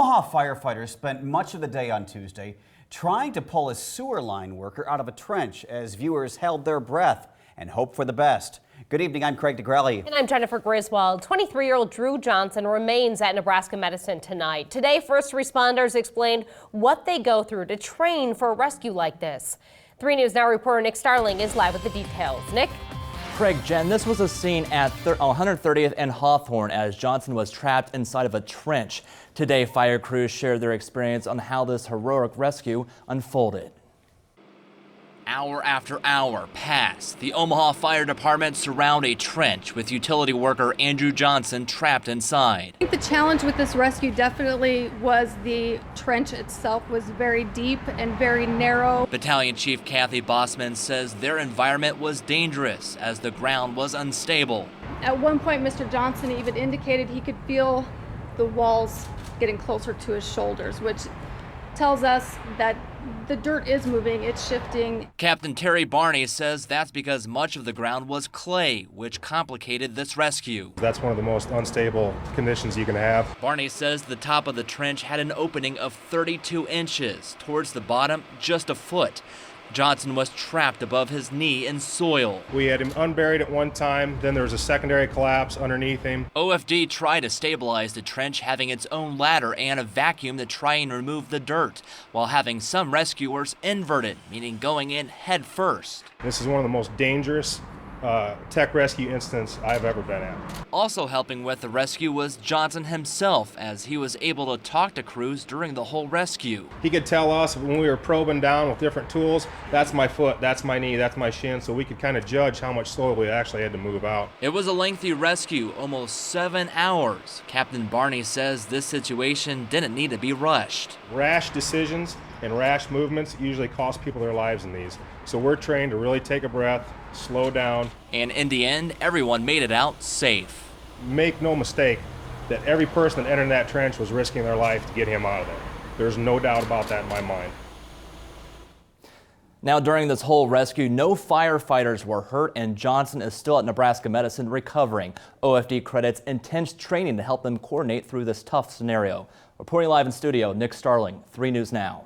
Omaha firefighters spent much of the day on Tuesday trying to pull a sewer line worker out of a trench as viewers held their breath and hoped for the best. Good evening, I'm Craig DeGrelli. And I'm Jennifer Griswold. 23-year-old Drew Johnson remains at Nebraska Medicine tonight. Today, first responders explained what they go through to train for a rescue like this. 3 News Now reporter Nick Starling is live with the details. Nick? Craig, Jen, this was a scene at 130th and Hawthorne as Johnson was trapped inside of a trench. Today, fire crews shared their experience on how this heroic rescue unfolded. Hour after hour pass. The Omaha Fire Department surround a trench with utility worker Andrew Johnson trapped inside. I think the challenge with this rescue definitely was the trench itself was very deep and very narrow. Battalion Chief Kathy Bossman says their environment was dangerous as the ground was unstable. At one point, Mr. Johnson even indicated he could feel the walls getting closer to his shoulders, which tells us that the dirt is moving, it's shifting. Captain Terry Barney says that's because much of the ground was clay, which complicated this rescue. That's one of the most unstable conditions you can have. Barney says the top of the trench had an opening of 32 inches, towards the bottom just a foot. Johnson was trapped above his knee in soil. We had him unburied at one time, then there was a secondary collapse underneath him. OFD tried to stabilize the trench, having its own ladder and a vacuum to try and remove the dirt, while having some rescuers inverted, meaning going in head first. This is one of the most dangerous tech rescue incidents I've ever been at. Also helping with the rescue was Johnson himself, as he was able to talk to crews during the whole rescue. He could tell us when we were probing down with different tools, that's my foot, that's my knee, that's my shin, so we could kind of judge how much soil we actually had to move out. It was a lengthy rescue, almost 7 hours. Captain Barney says this situation didn't need to be rushed. Rash decisions and rash movements usually cost people their lives in these. So we're trained to really take a breath, slow down. And in the end, everyone made it out safe. Make no mistake that every person that entered that trench was risking their life to get him out of there. There's no doubt about that in my mind. Now, during this whole rescue, no firefighters were hurt, and Johnson is still at Nebraska Medicine recovering. OFD credits intense training to help them coordinate through this tough scenario. Reporting live in studio, Nick Starling, 3 News Now.